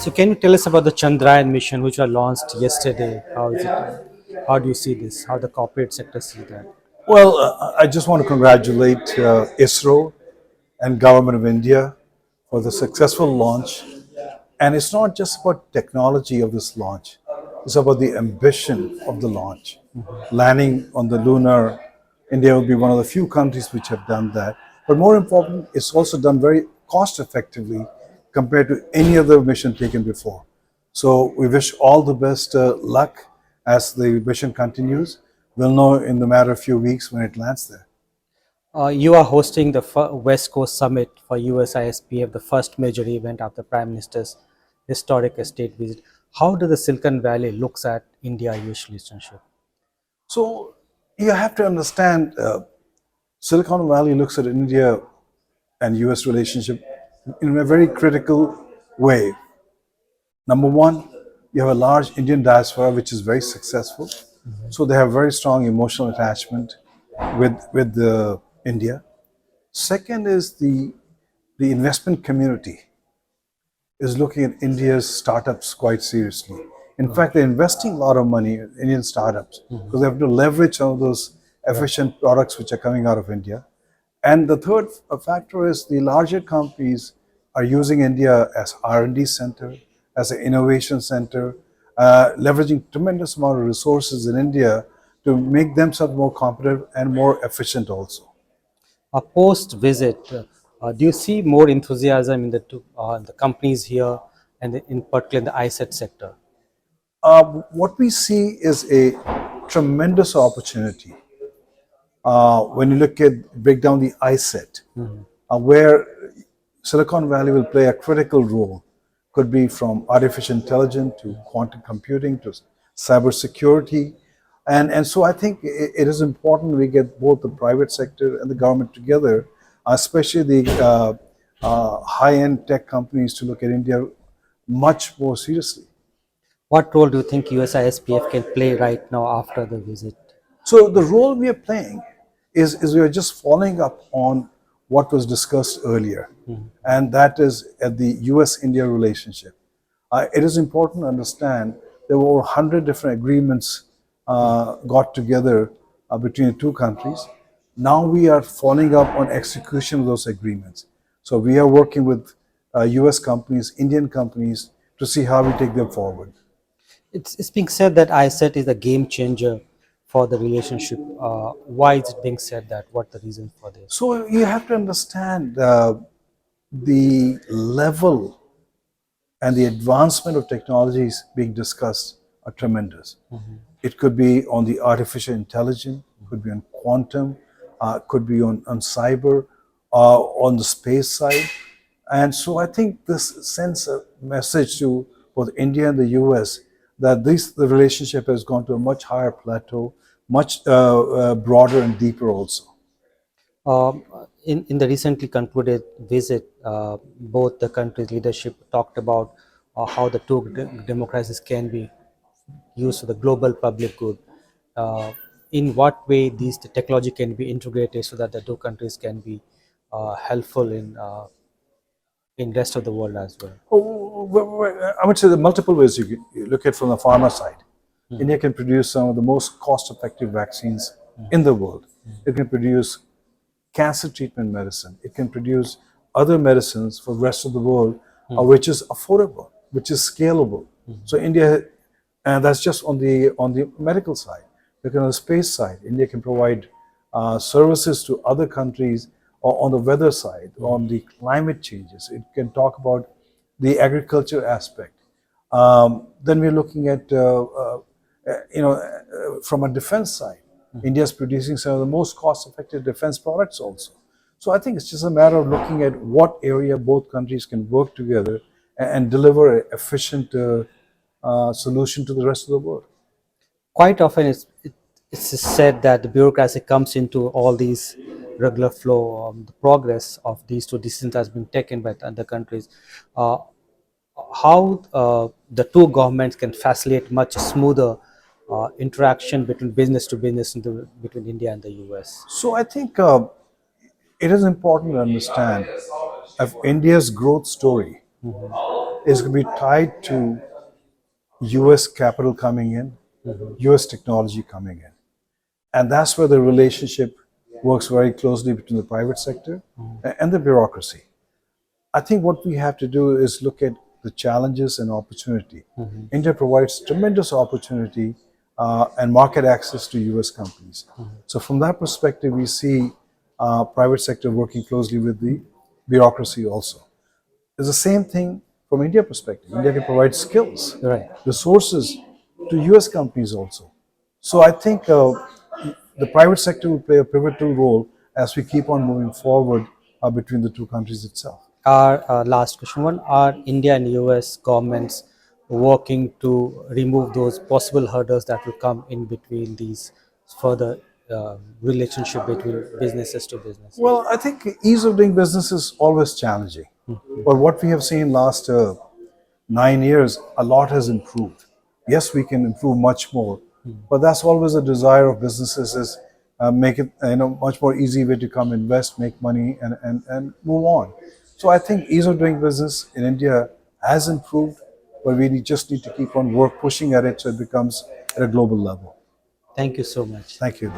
So can you tell us about the Chandrayaan mission which was launched yesterday? How is it? How do you see this? How the corporate sector see that? Well, I just want to congratulate ISRO and Government of India for the successful launch. And it's not just about technology of this launch; it's about the ambition of the launch. Landing on the lunar, India will be one of the few countries which have done that. But more important, it's also done very cost effectively compared to any other mission taken before. So we wish all the best luck as the mission continues. We'll know in the matter of few weeks when it lands there. You are hosting the West Coast Summit for USISPF, the first major event after Prime Minister's historic state visit. How does the Silicon Valley looks at India-US relationship? So you have to understand, Silicon Valley looks at India and US relationship in a very critical way. Number one, you have a large Indian diaspora which is very successful. So they have very strong emotional attachment with India. Second is the investment community is looking at India's startups quite seriously. In fact, they're investing a lot of money in Indian startups because they have to leverage some of those efficient products which are coming out of India. And the third factor is the larger companies are using India as R&D center, as an innovation center, leveraging tremendous amount of resources in India to make themselves more competitive and more efficient also. A post visit, do you see more enthusiasm in the companies here and in particular in the ISET sector? What we see is a tremendous opportunity when you break down the ISET, where Silicon Valley will play a critical role. Could be from artificial intelligence to quantum computing to cybersecurity. And so I think it is important we get both the private sector and the government together, especially the high-end tech companies to look at India much more seriously. What role do you think USISPF can play right now after the visit? So the role we are playing is we are just following up on what was discussed earlier, and that is at the US-India relationship. It is important to understand there were over 100 different agreements got together between the two countries. Now we are following up on execution of those agreements. So we are working with US companies, Indian companies, to see how we take them forward. It's being said that ISET is a game changer for the relationship. Why is it being said that? What the reason for this? So you have to understand the level and the advancement of technologies being discussed are tremendous. It could be on the artificial intelligence, could be on quantum, could be on cyber, on the space side. And so I think this sends a message to both India and the US that the relationship has gone to a much higher plateau, much broader and deeper also. Um, in the recently concluded visit, both the countries' leadership talked about how the two democracies can be used for the global public good. Uh, in what way these the technology can be integrated so that the two countries can be helpful in rest of the world as well. I would say the multiple ways you look at from the pharma side. India can produce some of the most cost-effective vaccines in the world. It can produce cancer treatment medicine. It can produce other medicines for the rest of the world, which is affordable, which is scalable. So India, and that's just on the medical side. Look on the space side. India can provide services to other countries or on the weather side, on the climate changes. It can talk about the agriculture aspect. Then we're looking at, from a defense side, India is producing some of the most cost-effective defense products also. So I think it's just a matter of looking at what area both countries can work together and deliver an efficient solution to the rest of the world. Quite often it's said that the bureaucracy comes into all these regular flow, the progress of these two decisions has been taken by other countries. Uh, how the two governments can facilitate much smoother interaction between business to business between India and the US. So I think it is important to understand of India's growth story is going to be tied to US capital coming in, US technology coming in. And that's where the relationship works very closely between the private sector and the bureaucracy. I think what we have to do is look at the challenges and opportunity. India provides tremendous opportunity and market access to US companies. So from that perspective, we see private sector working closely with the bureaucracy also. It's the same thing from India perspective. India can provide skills, Right. resources to US companies also. So I think the private sector will play a pivotal role as we keep on moving forward between the two countries itself. Our last question one, are India and US governments working to remove those possible hurdles that will come in between these further relationship between businesses to business? Well, I think ease of doing business is always challenging. But what we have seen last 9 years, a lot has improved. Yes, we can improve much more, but that's always a desire of businesses is make it much more easy way to come invest, make money, and move on. So I think ease of doing business in India has improved, but just need to keep on pushing at it so it becomes at a global level. Thank you so much. Thank you.